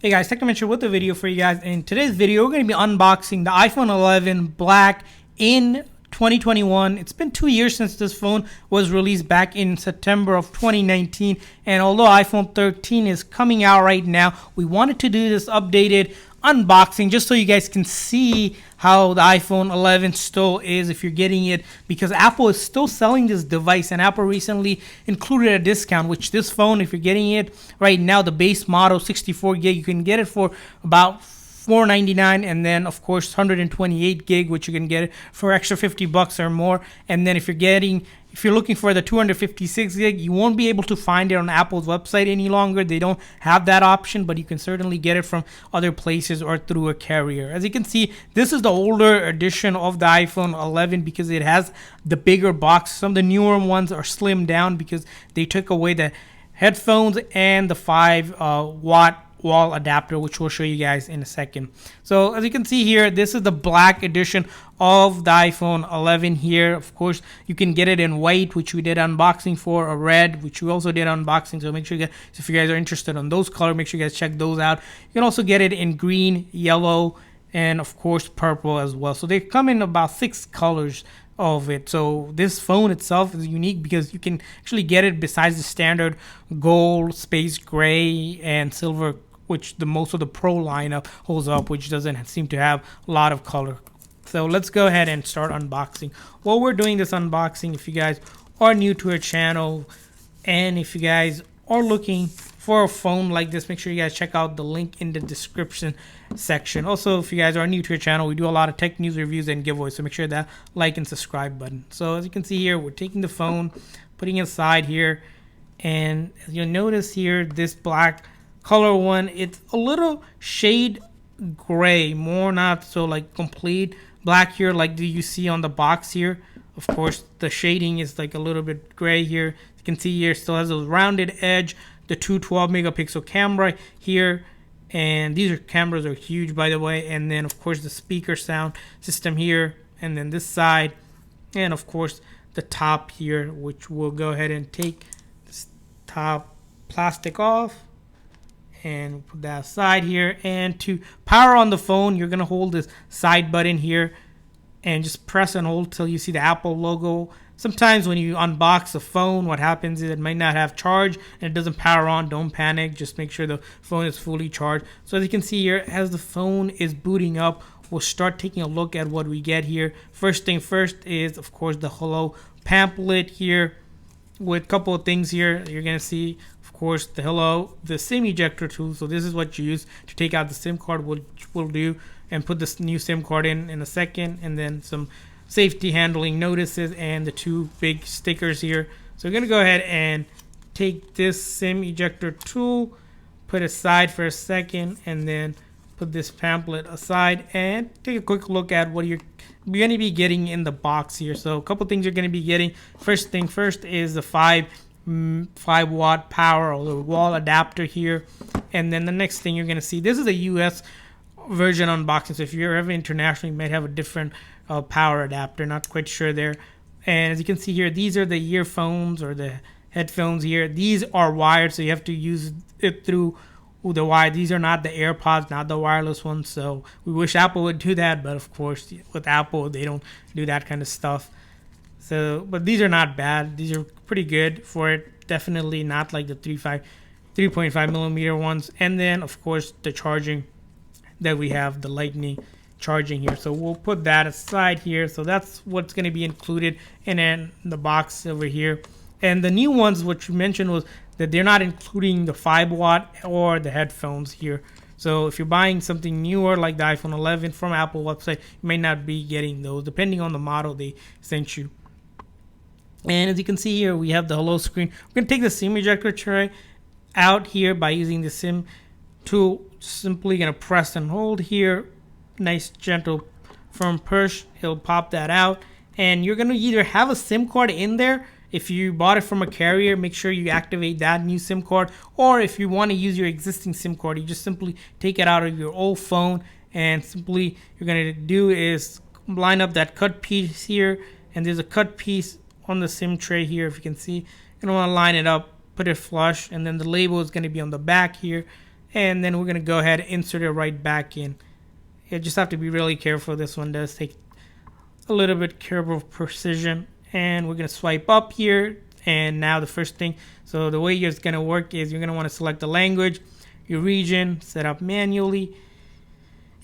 Hey guys, Technomentary with a video for you guys. In today's video, we're going to be unboxing the iPhone 11 Black in 2021. It's been 2 years since this phone was released back in September of 2019. And although iPhone 13 is coming out right now, we wanted to do this updated unboxing just so you guys can see how the iPhone 11 still is if you're getting it, because Apple is still selling this device, and Apple recently included a discount, which this phone, if you're getting it right now, the base model 64 gig, you can get it for about $499, and then of course 128 gig, which you can get it for extra $50 or more. And then if you're looking for the 256 gig, you won't be able to find it on Apple's website any longer. They don't have that option, but you can certainly get it from other places or through a carrier. As you can see, this is the older edition of the iPhone 11 because it has the bigger box. Some of the newer ones are slimmed down because they took away the headphones and the 5-watt wall adapter, which we'll show you guys in a second. So as you can see here, this is the black edition of the iPhone 11 here. Of course, you can get it in white, which we did unboxing for, or red, which we also did unboxing. So make sure if you guys are interested in those colors, make sure you guys check those out. You can also get it in green, yellow, and of course purple as well. So they come in about 6 colors of it. So this phone itself is unique because you can actually get it besides the standard gold, space gray, and silver, which most of the Pro lineup holds up, which doesn't seem to have a lot of color. So let's go ahead and start unboxing. While we're doing this unboxing, if you guys are new to our channel, and if you guys are looking for a phone like this, make sure you guys check out the link in the description section. Also, if you guys are new to our channel, we do a lot of tech news reviews and giveaways, so make sure that like and subscribe button. So as you can see here, we're taking the phone, putting it aside here, and as you'll notice here, this black color one, it's a little shade gray, more not so like complete black here like you see on the box here. Of course, the shading is like a little bit gray here. You can see here, still has a rounded edge, the 212 megapixel camera here, and these cameras are huge, by the way. And then of course the speaker sound system here, and then this side, and of course the top here, which we'll go ahead and take this top plastic off and put that aside here. And to power on the phone, you're gonna hold this side button here and just press and hold till you see the Apple logo. Sometimes when you unbox a phone, what happens is it might not have charge and it doesn't power on. Don't panic, just make sure the phone is fully charged. So as you can see here, as the phone is booting up, we'll start taking a look at what we get here. First thing first is of course the hello pamphlet here with a couple of things here. You're gonna see of course the hello, the SIM ejector tool. So this is what you use to take out the SIM card, which we'll do, and put this new SIM card in a second, and then some safety handling notices and the 2 big stickers here. So we're gonna go ahead and take this SIM ejector tool, put it aside for a second, and then put this pamphlet aside and take a quick look at what you're going to be getting in the box here. So a couple things you're going to be getting. First thing first is the 5-watt power or the wall adapter here, and then the next thing you're going to see, this is a US version unboxing, so if you're ever international, you might have a different power adapter, not quite sure there. And as you can see here, these are the earphones or the headphones here. These are wired, so you have to use it through the wire. These are not the AirPods, not the wireless ones. So we wish Apple would do that, but of course with Apple they don't do that kind of stuff. So but these are not bad, these are pretty good for it. Definitely not like the 3.5 millimeter ones. And then of course the charging that we have, the lightning charging here. So we'll put that aside here. So that's what's going to be included in the box over here. And the new ones, which you mentioned, was that they're not including the 5-watt or the headphones here. So if you're buying something newer like the iPhone 11 from Apple website, you may not be getting those depending on the model they sent you. And as you can see here, we have the hello screen. We're going to take the SIM ejector tray out here by using the SIM tool. Simply going to press and hold here. Nice gentle firm push, it'll pop that out, and you're going to either have a SIM card in there. If you bought it from a carrier, make sure you activate that new SIM card, or if you want to use your existing SIM card, you just simply take it out of your old phone, and simply you're going to do is line up that cut piece here, and there's a cut piece on the SIM tray here. If you can see, you're going to want to line it up, put it flush, and then the label is going to be on the back here. and then we're going to go ahead and insert it right back in. You just have to be really careful. This one does take a little bit careful of precision. And we're going to swipe up here. And now the first thing, so the way it's going to work is you're going to want to select the language, your region, set up manually.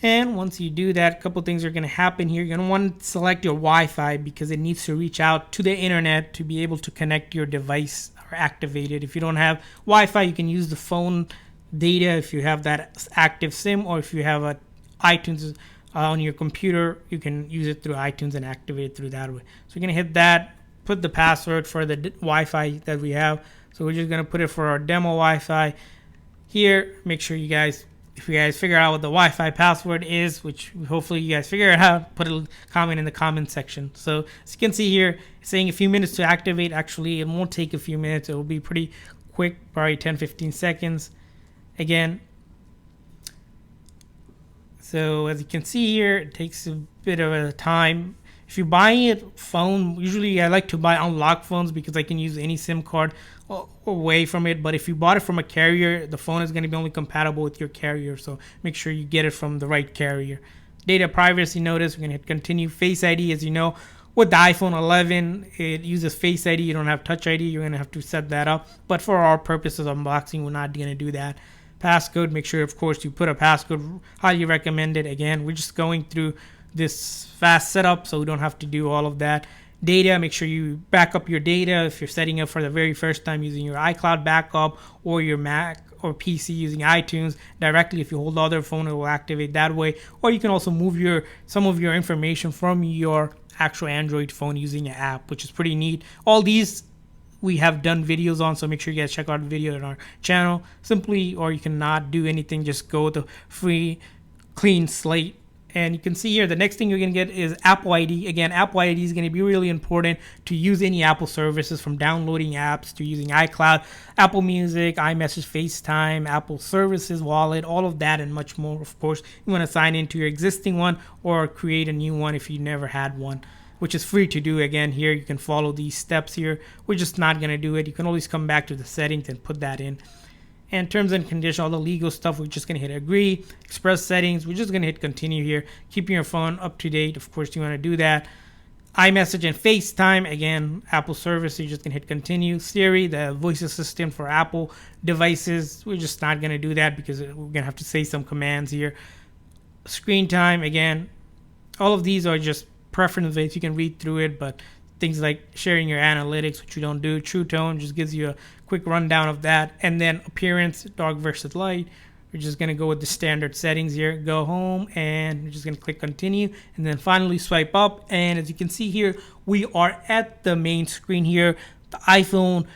And once you do that, a couple things are going to happen here. You're going to want to select your Wi-Fi because it needs to reach out to the internet to be able to connect your device or activate it. If you don't have Wi-Fi, you can use the phone data if you have that active SIM, or if you have a iTunes on your computer, you can use it through iTunes and activate it through that way. So you're going to hit that, put the password for the Wi-Fi that we have. So we're just going to put it for our demo Wi-Fi here. Make sure you guys, if you guys figure out what the Wi-Fi password is, which hopefully you guys figure it out, put a comment in the comment section. So as you can see here, it's saying a few minutes to activate. Actually, it won't take a few minutes. It will be pretty quick, probably 10-15 seconds. Again, so as you can see here, it takes a bit of a time. If you're buying a phone, usually I like to buy unlocked phones because I can use any SIM card away from it. But if you bought it from a carrier, the phone is going to be only compatible with your carrier. So make sure you get it from the right carrier. Data privacy notice, we're going to hit continue. Face ID, as you know, with the iPhone 11, it uses Face ID. You don't have Touch ID. You're going to have to set that up. But for our purposes of unboxing, we're not going to do that. Passcode, make sure, of course, you put a passcode. Highly recommended. Again, we're just going through this fast setup, so we don't have to do all of that. Data, make sure you back up your data if you're setting up for the very first time using your iCloud backup or your Mac or PC using iTunes directly. If you hold the other phone, it will activate that way. Or you can also move some of your information from your actual Android phone using an app, which is pretty neat. All these we have done videos on, so make sure you guys check out the video on our channel. Simply, or you cannot do anything, just go with a free clean slate. And you can see here, the next thing you're going to get is Apple ID. Again, Apple ID is going to be really important to use any Apple services, from downloading apps to using iCloud, Apple Music, iMessage, FaceTime, Apple Services, Wallet, all of that and much more. Of course, you want to sign into your existing one or create a new one if you never had one, which is free to do. Again, here you can follow these steps here. We're just not going to do it. You can always come back to the settings and put that in. And terms and conditions, all the legal stuff, we're just going to hit agree. Express settings, we're just going to hit continue here. Keeping your phone up to date, of course, you want to do that. iMessage and FaceTime, again, Apple service, you're just going to hit continue. Siri, the voice assistant for Apple devices, we're just not going to do that because we're going to have to say some commands here. Screen time, again, all of these are just preferences. You can read through it, but things like sharing your analytics, which you don't do. True tone just gives you a quick rundown of that. And then appearance, dark versus light. We're just going to go with the standard settings here. Go home, and we're just going to click continue. And then finally swipe up. And as you can see here, we are at the main screen here, the iPhone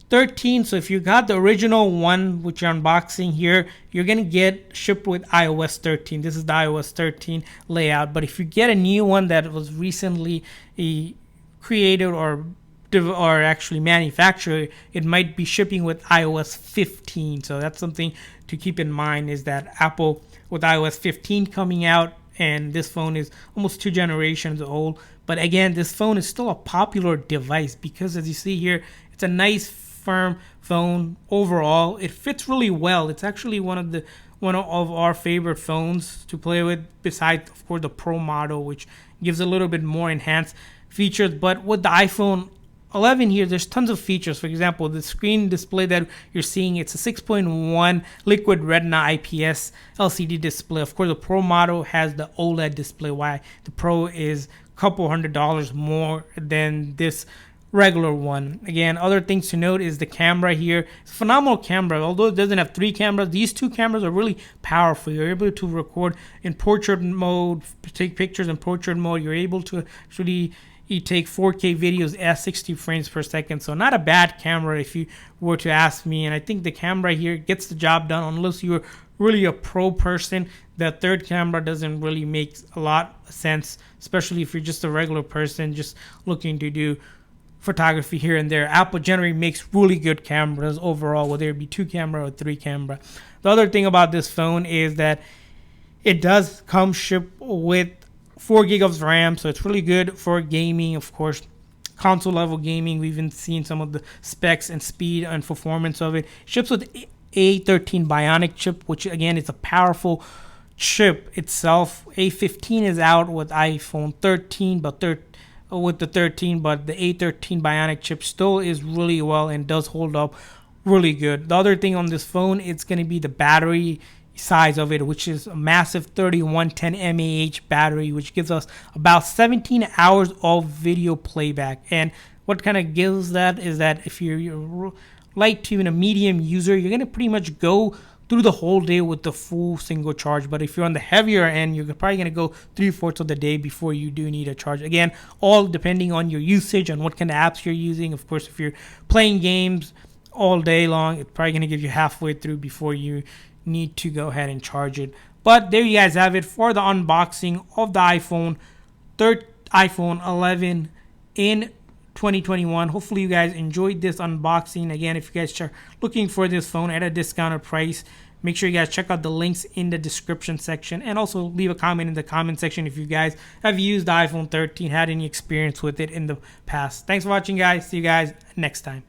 13. So if you got the original one, which you're unboxing here, you're going to get shipped with iOS 13. This is the iOS 13 layout. But if you get a new one that was recently created or actually manufactured, it might be shipping with iOS 15. So that's something to keep in mind, is that Apple with iOS 15 coming out, and this phone is almost 2 generations old. But again, this phone is still a popular device because, as you see here, it's a nice firm phone overall. It fits really well. It's actually one of our favorite phones to play with, besides of course the Pro model, which gives a little bit more enhanced features. But with the iPhone 11 here, there's tons of features. For example, the screen display that you're seeing, it's a 6.1 liquid retina IPS LCD display. Of course, the Pro model has the OLED display. Why the Pro is a couple $100 more than this regular one. Again, other things to note is the camera here. It's a phenomenal camera. Although it doesn't have 3 cameras, these 2 cameras are really powerful. You're able to record in portrait mode, take pictures in portrait mode. You're able to actually take 4K videos at 60 frames per second. So not a bad camera if you were to ask me. And I think the camera here gets the job done, unless you're really a pro person. The third camera doesn't really make a lot of sense, especially if you're just a regular person just looking to do photography here and there. Apple generally makes really good cameras overall, whether it be 2 camera or 3 camera. The other thing about this phone is that it does come shipped with 4 gig of RAM, so it's really good for gaming, of course, console level gaming. We've even seen some of the specs and speed and performance of it. Ships with A13 Bionic chip, which again is a powerful chip itself. A15 is out with iPhone 13, but with the 13, but the A13 Bionic chip still is really well and does hold up really good. The other thing on this phone, it's going to be the battery size of it, which is a massive 3110 mAh battery, which gives us about 17 hours of video playback. And what kind of gives that is that if you're light to even a medium user, you're going to pretty much go through the whole day with the full single charge. But if you're on the heavier end, you're probably going to go 3/4 of the day before you do need a charge. Again, all depending on your usage and what kind of apps you're using. Of course, if you're playing games all day long, it's probably going to give you halfway through before you need to go ahead and charge it. But there you guys have it for the unboxing of the iPhone 11 in 2021. Hopefully you guys enjoyed this unboxing. Again, if you guys are looking for this phone at a discounted price, make sure you guys check out the links in the description section, and also leave a comment in the comment section if you guys have used the iPhone 13, had any experience with it in the past. Thanks for watching, guys. See you guys next time.